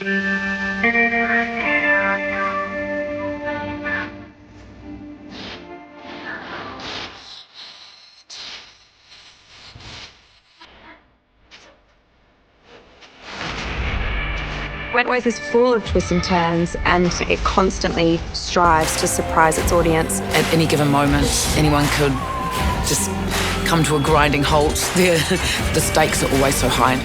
Wentworth is full of twists and turns, and it constantly strives to surprise its audience. At any given moment, anyone could just come to a grinding halt. The stakes are always so high.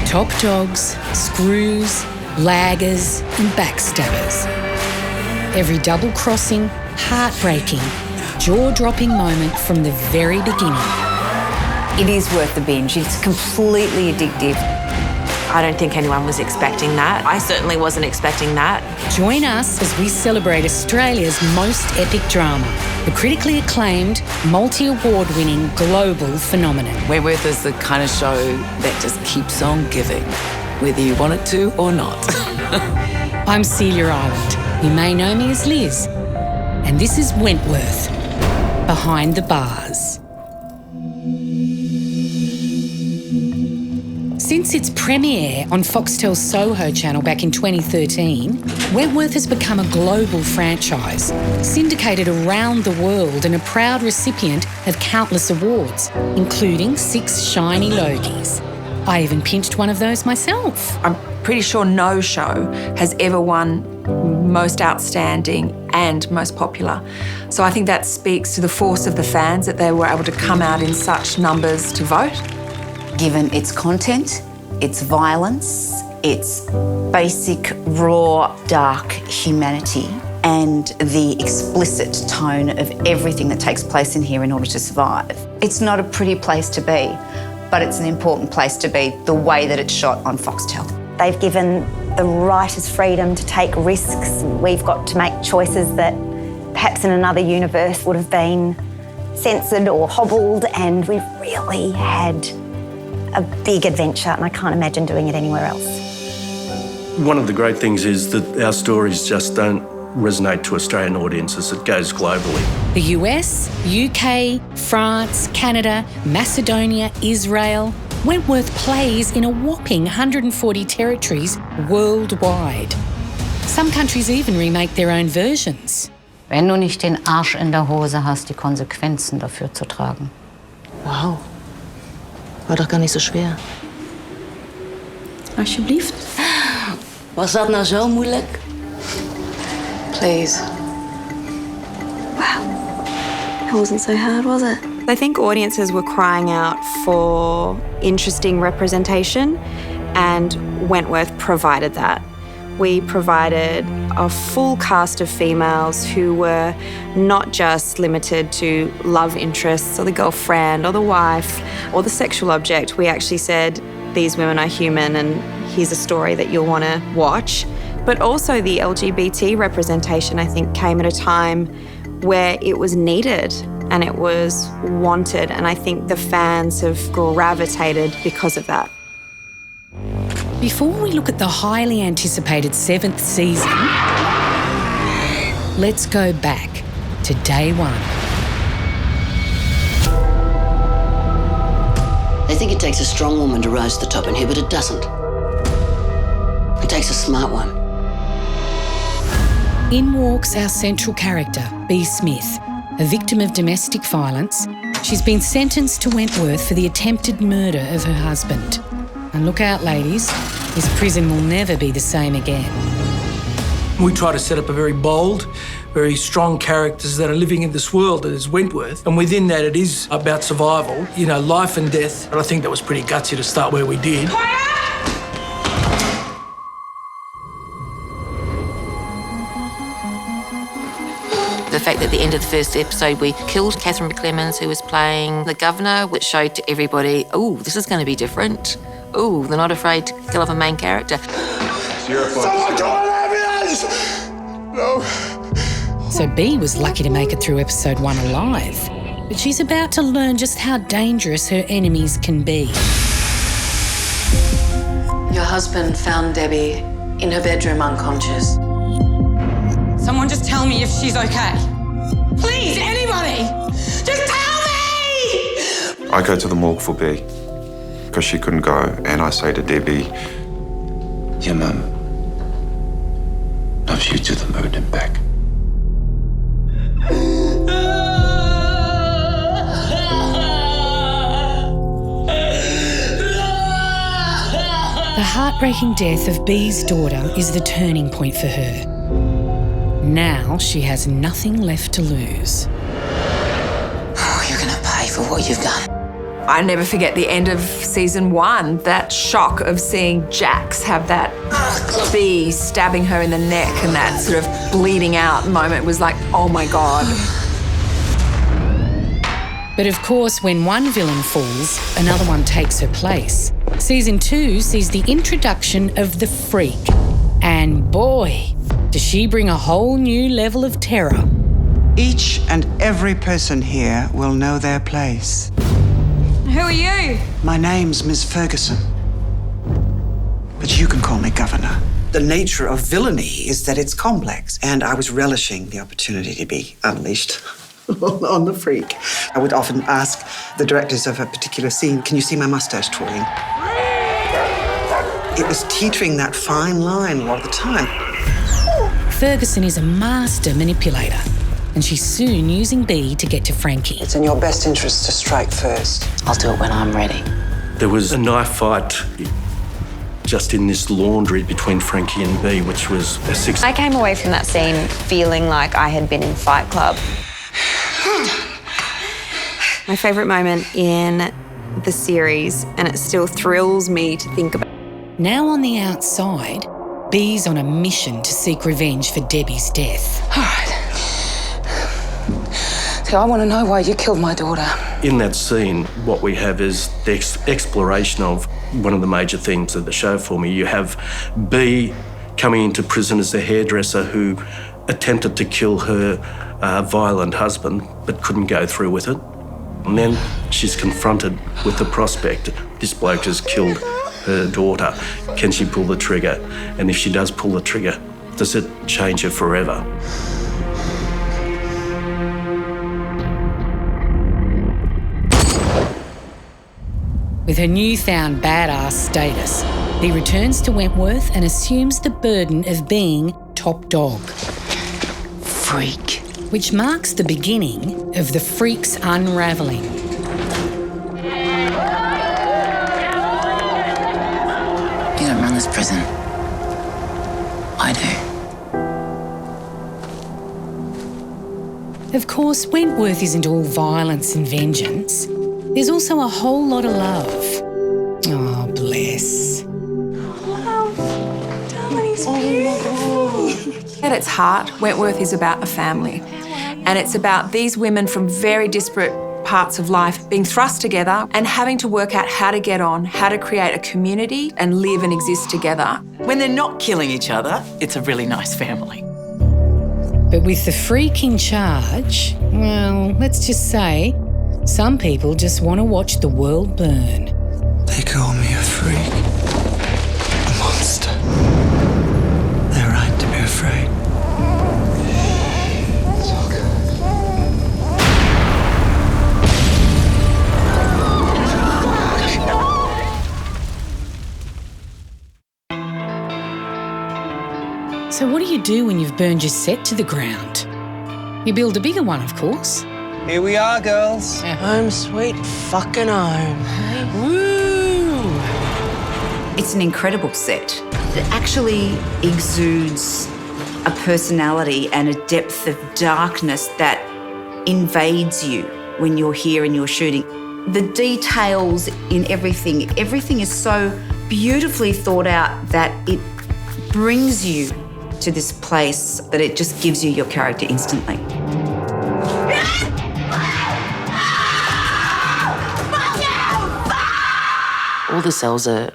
Top dogs, screws, laggers and backstabbers. Every double crossing, heartbreaking, jaw-dropping moment from the very beginning. It is worth the binge. It's completely addictive. I don't think anyone was expecting that. I certainly wasn't expecting that. Join us as we celebrate Australia's most epic drama, the critically acclaimed, multi-award-winning global phenomenon. Wentworth is the kind of show that just keeps on giving, whether you want it to or not. I'm Celia Ireland. You may know me as Liz. And this is Wentworth, Behind the Bars. Since its premiere on Foxtel's Soho channel back in 2013, Wentworth has become a global franchise, syndicated around the world and a proud recipient of countless awards, including 6 shiny Logies. I even pinched one of those myself. I'm pretty sure no show has ever won most outstanding and most popular. So I think that speaks to the force of the fans, that they were able to come out in such numbers to vote. Given its content, its violence, its basic, raw, dark humanity, and the explicit tone of everything that takes place in here in order to survive. It's not a pretty place to be, but it's an important place to be, the way that it's shot on Foxtel. They've given the writers freedom to take risks. We've got to make choices that perhaps in another universe would have been censored or hobbled, and we've really had a big adventure, and I can't imagine doing it anywhere else. One of the great things is that our stories just don't resonate to Australian audiences. It goes globally. The US, UK, France, Canada, Macedonia, Israel. Wentworth plays in a whopping 140 territories worldwide. Some countries even remake their own versions. Wenn du nicht den Arsch in der Hose hast, die Konsequenzen dafür zu tragen. Wow. War doch gar nicht so schwer. Alsjeblieft. Was dat nou zo moeilijk? Please. Wow. It wasn't so hard, was it? I think audiences were crying out for interesting representation, and Wentworth provided that. We provided a full cast of females who were not just limited to love interests or the girlfriend or the wife or the sexual object. We actually said, these women are human and here's a story that you'll want to watch. But also the LGBT representation, I think, came at a time where it was needed and it was wanted, and I think the fans have gravitated because of that. Before we look at the highly anticipated 7th season, let's go back to day one. They think it takes a strong woman to rise to the top in here, but it doesn't. It takes a smart one. In walks our central character, B. Smith, a victim of domestic violence. She's been sentenced to Wentworth for the attempted murder of her husband. And look out, ladies, this prison will never be the same again. We try to set up a very bold, very strong characters that are living in this world that is Wentworth. And within that, it is about survival, you know, life and death. And I think that was pretty gutsy to start where we did. The fact that at the end of the first episode we killed Catherine McClemens, who was playing the governor, which showed to everybody, oh, this is going to be different. Oh, they're not afraid to kill off a main character. Someone call an ambulance! No. So B was lucky to make it through episode 1 alive. But she's about to learn just how dangerous her enemies can be. Your husband found Debbie in her bedroom unconscious. Someone just tell me if she's okay. Please, anybody! Just tell me! I go to the morgue for B because she couldn't go, and I say to Debbie, Your mum you to the moon and back. The heartbreaking death of Bee's daughter is the turning point for her. Now she has nothing left to lose. Oh, you're gonna pay for what you've done. I never forget the end of season 1, that shock of seeing Jax have that bee stabbing her in the neck and that sort of bleeding out moment was like, oh my God. But of course, when one villain falls, another one takes her place. Season 2 sees the introduction of the Freak. And boy, does she bring a whole new level of terror. Each and every person here will know their place. Who are you? My name's Miss Ferguson. But you can call me Governor. The nature of villainy is that it's complex, and I was relishing the opportunity to be unleashed on the Freak. I would often ask the directors of a particular scene, can you see my mustache twirling? It was teetering that fine line a lot of the time. Ferguson is a master manipulator, and she's soon using Bee to get to Frankie. It's in your best interest to strike first. I'll do it when I'm ready. There was a knife fight just in this laundry between Frankie and Bee, which was a six. I came away from that scene feeling like I had been in Fight Club. My favourite moment in the series, and it still thrills me to think about. Now on the outside, Bee's on a mission to seek revenge for Debbie's death. All right. So I want to know why you killed my daughter. In that scene, what we have is the exploration of one of the major themes of the show for me. You have Bee coming into prison as a hairdresser who attempted to kill her violent husband but couldn't go through with it. And then she's confronted with the prospect, this bloke has killed her daughter. Can she pull the trigger? And if she does pull the trigger, does it change her forever? With her newfound badass status, Bee returns to Wentworth and assumes the burden of being top dog. Freak. Which marks the beginning of the Freak's unravelling. You don't run this prison. I do. Of course, Wentworth isn't all violence and vengeance. There's also a whole lot of love. Oh, bless. At its heart, Wentworth is about a family. And it's about these women from very disparate parts of life being thrust together and having to work out how to get on, how to create a community and live and exist together. When they're not killing each other, it's a really nice family. But with the Freak in charge, well, let's just say, some people just want to watch the world burn. They call me a freak. A monster. They're right to be afraid. It's all good. So what do you do when you've burned your set to the ground? You build a bigger one, of course. Here we are, girls. Home sweet fucking home. Woo! It's an incredible set. It actually exudes a personality and a depth of darkness that invades you when you're here and you're shooting. The details in everything is so beautifully thought out that it brings you to this place that it just gives you your character instantly. All the cells are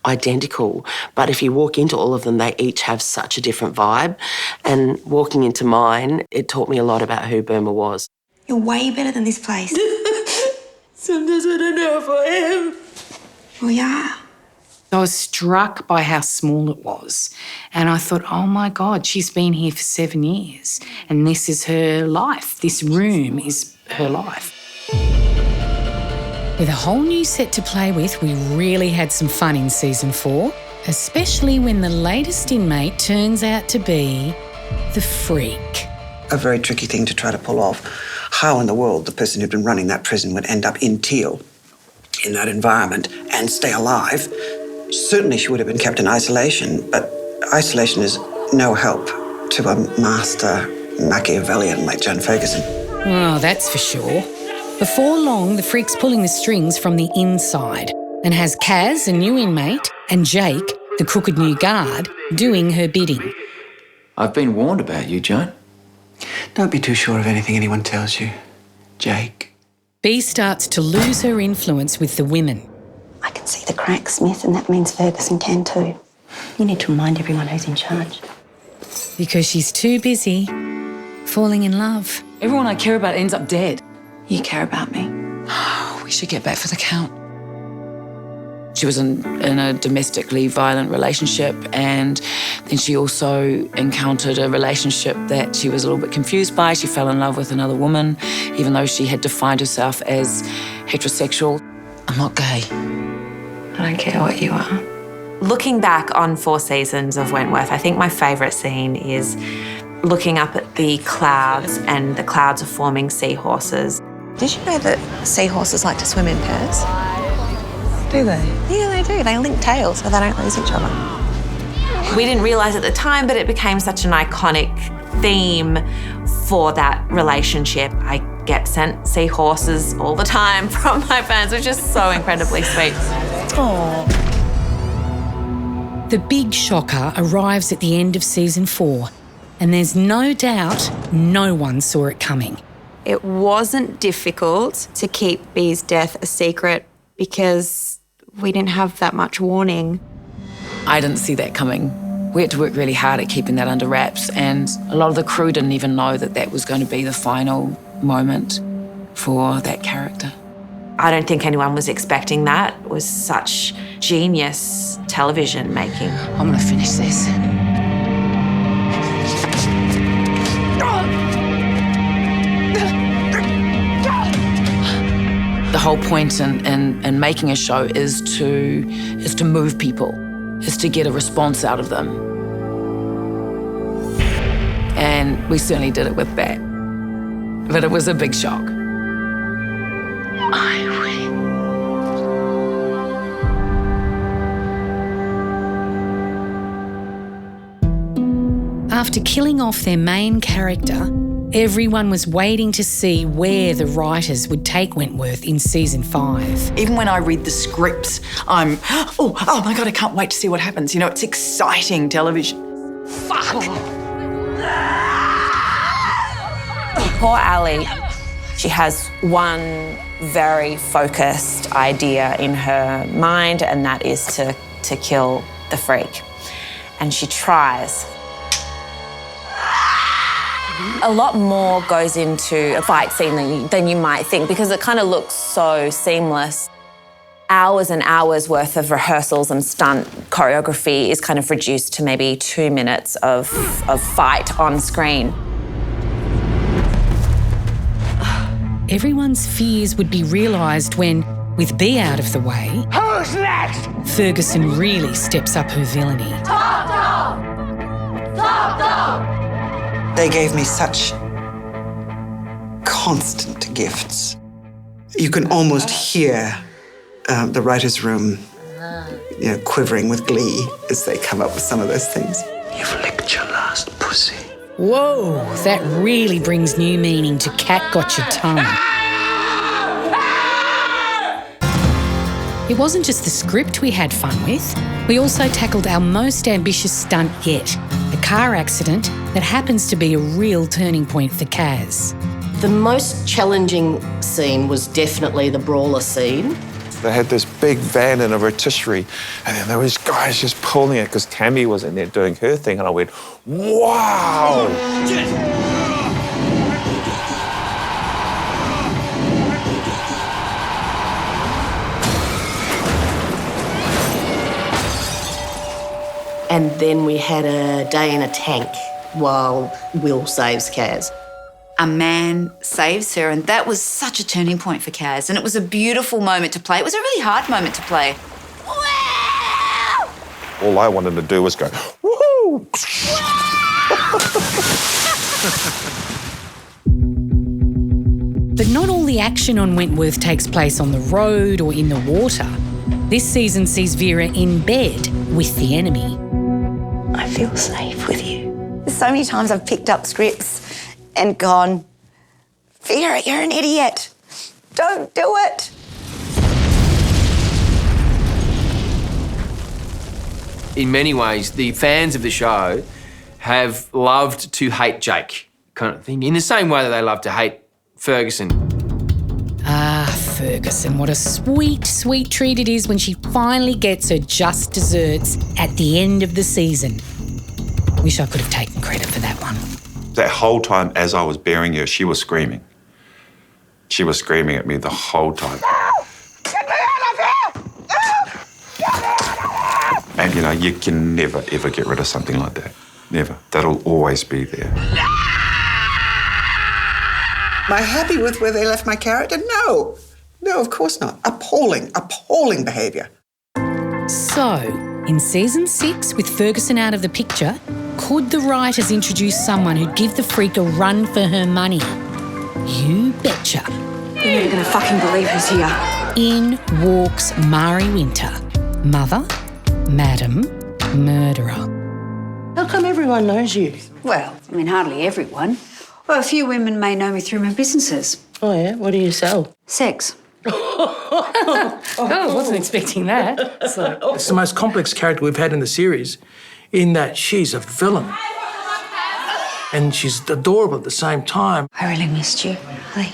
identical, but if you walk into all of them, they each have such a different vibe. And walking into mine, it taught me a lot about who Burma was. You're way better than this place. Sometimes I don't know if I am. Well, yeah. I was struck by how small it was. And I thought, oh my God, she's been here for 7 years. And this is her life. This room is her life. With a whole new set to play with, we really had some fun in season 4, especially when the latest inmate turns out to be the freak. A very tricky thing to try to pull off. How in the world the person who'd been running that prison would end up in Teal, in that environment, and stay alive. Certainly she would have been kept in isolation, but isolation is no help to a master Machiavellian like John Ferguson. Oh, that's for sure. Before long, the freak's pulling the strings from the inside and has Kaz, a new inmate, and Jake, the crooked new guard, doing her bidding. I've been warned about you, Joan. Don't be too sure of anything anyone tells you, Jake. Bea starts to lose her influence with the women. I can see the cracks, Smith, and that means Ferguson can too. You need to remind everyone who's in charge. Because she's too busy falling in love. Everyone I care about ends up dead. You care about me. We should get back for the count. She was in a domestically violent relationship, and then she also encountered a relationship that she was a little bit confused by. She fell in love with another woman, even though she had defined herself as heterosexual. I'm not gay. I don't care what you are. Looking back on 4 seasons of Wentworth, I think my favourite scene is looking up at the clouds, and the clouds are forming seahorses. Did you know that seahorses like to swim in pairs? Do they? Yeah, they do. They link tails so they don't lose each other. We didn't realise at the time, but it became such an iconic theme for that relationship. I get sent seahorses all the time from my fans, which is so incredibly sweet. Aww. The big shocker arrives at the end of season 4, and there's no doubt no one saw it coming. It wasn't difficult to keep Bea's death a secret because we didn't have that much warning. I didn't see that coming. We had to work really hard at keeping that under wraps, and a lot of the crew didn't even know that that was going to be the final moment for that character. I don't think anyone was expecting that. It was such genius television making. I'm going to finish this. The whole point in making a show is to move people, is to get a response out of them. And we certainly did it with that. But it was a big shock. After killing off their main character, everyone was waiting to see where the writers would take Wentworth in season 5. Even when I read the scripts, I'm, oh my God, I can't wait to see what happens. You know, it's exciting television. Fuck! Poor Ali, she has one very focused idea in her mind, and that is to kill the freak. And she tries. A lot more goes into a fight scene than you might think, because it kind of looks so seamless. Hours and hours worth of rehearsals and stunt choreography is kind of reduced to maybe 2 minutes of fight on screen. Everyone's fears would be realised when, with Bea out of the way, Who's next? Ferguson really steps up her villainy. Top dog! Top dog! They gave me such constant gifts. You can almost hear the writer's room quivering with glee as they come up with some of those things. You've licked your last pussy. Whoa, that really brings new meaning to Cat Got Your Tongue. It wasn't just the script we had fun with. We also tackled our most ambitious stunt yet, a car accident that happens to be a real turning point for Kaz. The most challenging scene was definitely the brawler scene. They had this big van and a rotisserie, and then there was guys just pulling it because Tammy was in there doing her thing, and I went, wow! And then we had a day in a tank while Will saves Kaz. A man saves her, and that was such a turning point for Kaz, and it was a beautiful moment to play. It was a really hard moment to play. All I wanted to do was go, woohoo! But not all the action on Wentworth takes place on the road or in the water. This season sees Vera in bed with the enemy. I feel safe with you. There's so many times I've picked up scripts and gone, Vera, you're an idiot. Don't do it. In many ways, the fans of the show have loved to hate Jake, kind of thing, in the same way that they love to hate Ferguson. Ah, Ferguson, what a sweet, sweet treat it is when she finally gets her just desserts at the end of the season. Wish I could have taken credit for that one. That whole time as I was bearing her, she was screaming. She was screaming at me the whole time. No! Get me out of here! No! Get me out of here! And, you know, you can never, ever get rid of something like that. Never. That'll always be there. Am I happy with where they left my character? No. No, of course not. Appalling, appalling behaviour. So, in season 6, with Ferguson out of the picture, could the writers introduce someone who'd give the freak a run for her money? You betcha. You're never gonna fucking believe who's here. In walks Mari Winter, mother, madam, murderer. How come everyone knows you? Well, I mean, hardly everyone. Well, a few women may know me through my businesses. Oh, yeah? What do you sell? Sex. Oh, I wasn't expecting that. It's the most complex character we've had in the series, in that she's a villain. And she's adorable at the same time. I really missed you, Lee.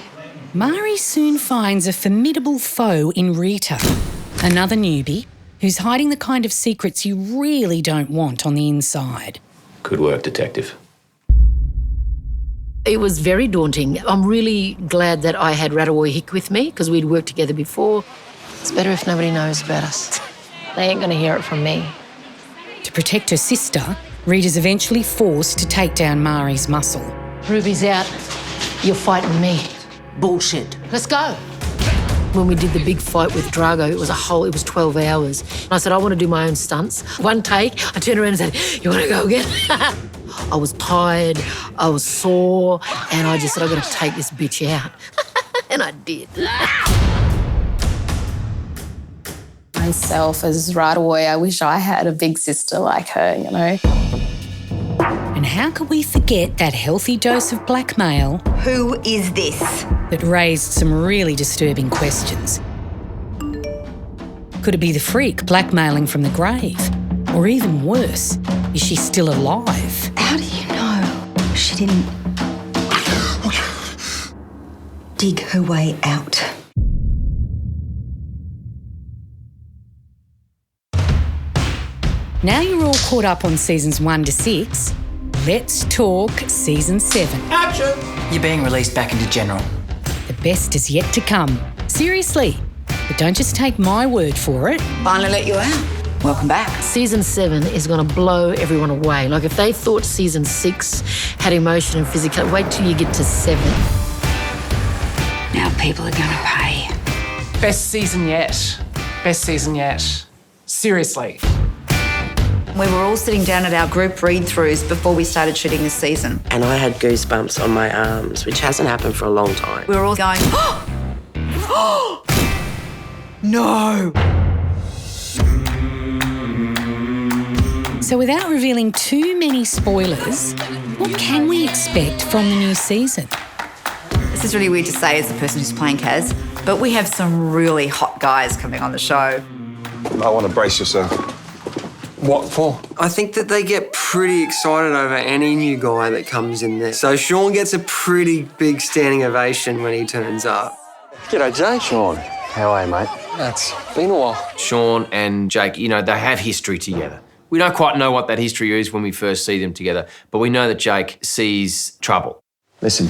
Mari soon finds a formidable foe in Rita, another newbie who's hiding the kind of secrets you really don't want on the inside. Good work, detective. It was very daunting. I'm really glad that I had Ratawoy Hick with me because we'd worked together before. It's better if nobody knows about us. They ain't going to hear it from me. To protect her sister, Rita's eventually forced to take down Mari's muscle. Ruby's out. You're fighting me. Bullshit. Let's go. When we did the big fight with Drago, it was 12 hours. And I said, I want to do my own stunts. One take, I turned around and said, you want to go again? I was tired, I was sore, and I just said, I've got to take this bitch out. And I did. Myself as Ratawoy, I wish I had a big sister like her, you know. And how could we forget that healthy dose of blackmail? Who is this? That raised some really disturbing questions. Could it be the freak blackmailing from the grave? Or even worse, is she still alive? How do you know she didn't dig her way out? Now you're all caught up on seasons 1 to 6, let's talk season 7. Action! You're being released back into general. The best is yet to come. Seriously. But don't just take my word for it. Finally let you out. Welcome back. Season 7 is going to blow everyone away. Like, if they thought season 6 had emotion and physical, wait till you get to 7. Now people are going to pay. Best season yet. Best season yet. Seriously. We were all sitting down at our group read-throughs before we started shooting this season. And I had goosebumps on my arms, which hasn't happened for a long time. We were all going, oh! No! So without revealing too many spoilers, what can we expect from the new season? This is really weird to say as the person who's playing Kaz, but we have some really hot guys coming on the show. I want to brace yourself. What for? I think that they get pretty excited over any new guy that comes in there. So Sean gets a pretty big standing ovation when he turns up. G'day, Jake. Sean. How are you, mate? It's been a while. Sean and Jake, you know, they have history together. We don't quite know what that history is when we first see them together, but we know that Jake sees trouble. Listen,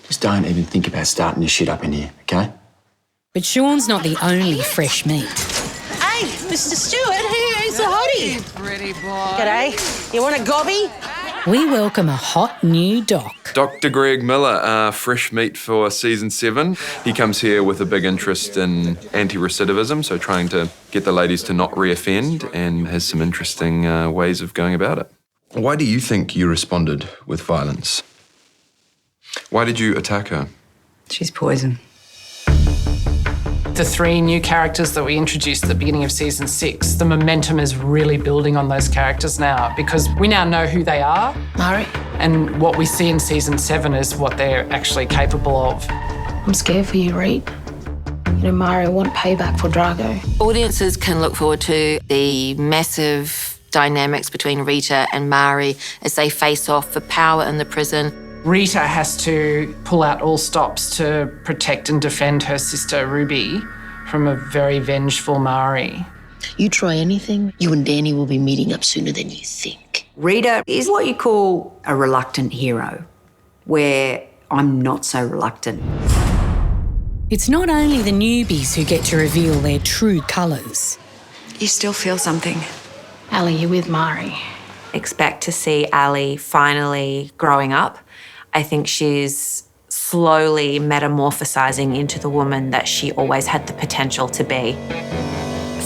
just don't even think about starting your shit up in here, okay? But Sean's not the only fresh meat. Hey, Mr. Stewart, who's the hottie? Pretty boy. G'day. You want a gobby? We welcome a hot new doc. Dr. Greg Miller, fresh meat for season 7. He comes here with a big interest in anti-recidivism, so trying to get the ladies to not reoffend, and has some interesting ways of going about it. Why do you think you responded with violence? Why did you attack her? She's poison. The 3 new characters that we introduced at the beginning of season 6, the momentum is really building on those characters now because we now know who they are. Mari. And what we see in season 7 is what they're actually capable of. I'm scared for you, Reed. You know, Mari want payback for Drago. Audiences can look forward to the massive dynamics between Rita and Mari as they face off for power in the prison. Rita has to pull out all stops to protect and defend her sister Ruby from a very vengeful Mari. You try anything, you and Danny will be meeting up sooner than you think. Rita is what you call a reluctant hero, where I'm not so reluctant. It's not only the newbies who get to reveal their true colours. You still feel something. Ali, you with Mari? Expect to see Ali finally growing up. I think she's slowly metamorphosizing into the woman that she always had the potential to be.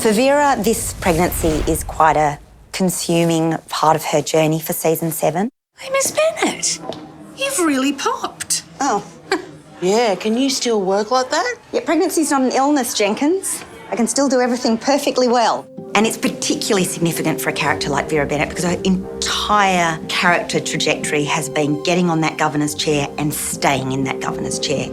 For Vera, this pregnancy is quite a consuming part of her journey for season 7. Hey, Miss Bennett, you've really popped. Oh. Yeah, can you still work like that? Yeah, pregnancy's not an illness, Jenkins. I can still do everything perfectly well. And it's particularly significant for a character like Vera Bennett because her entire character trajectory has been getting on that governor's chair and staying in that governor's chair.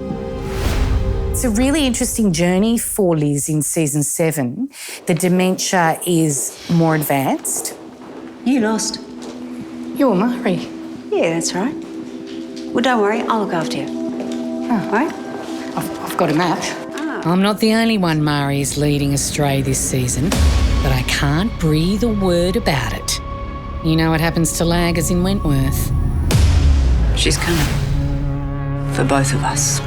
It's a really interesting journey for Liz in season 7. The dementia is more advanced. You lost. You're Mari. Yeah, that's right. Well, don't worry, I'll look after you. Oh, right? I've got a map. I'm not the only one Mari is leading astray this season, but I can't breathe a word about it. You know what happens to laggers in Wentworth. She's coming. For both of us.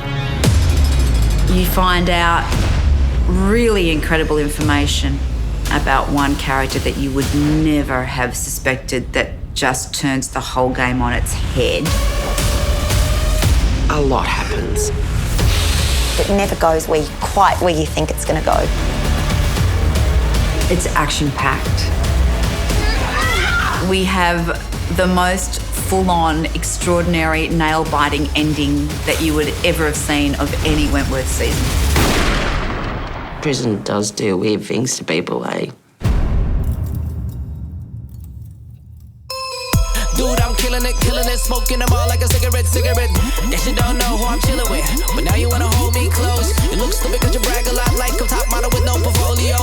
You find out really incredible information about one character that you would never have suspected that just turns the whole game on its head. A lot happens. It never goes quite where you think it's going to go. It's action-packed. We have the most full-on, extraordinary, nail-biting ending that you would ever have seen of any Wentworth season. Prison does do weird things to people, eh? Dude, I'm killing it, smoking them all like a cigarette. Guess you don't know who I'm chilling with, but now you wanna hold me close. You look stupid cause you brag a lot like a top model with no portfolio.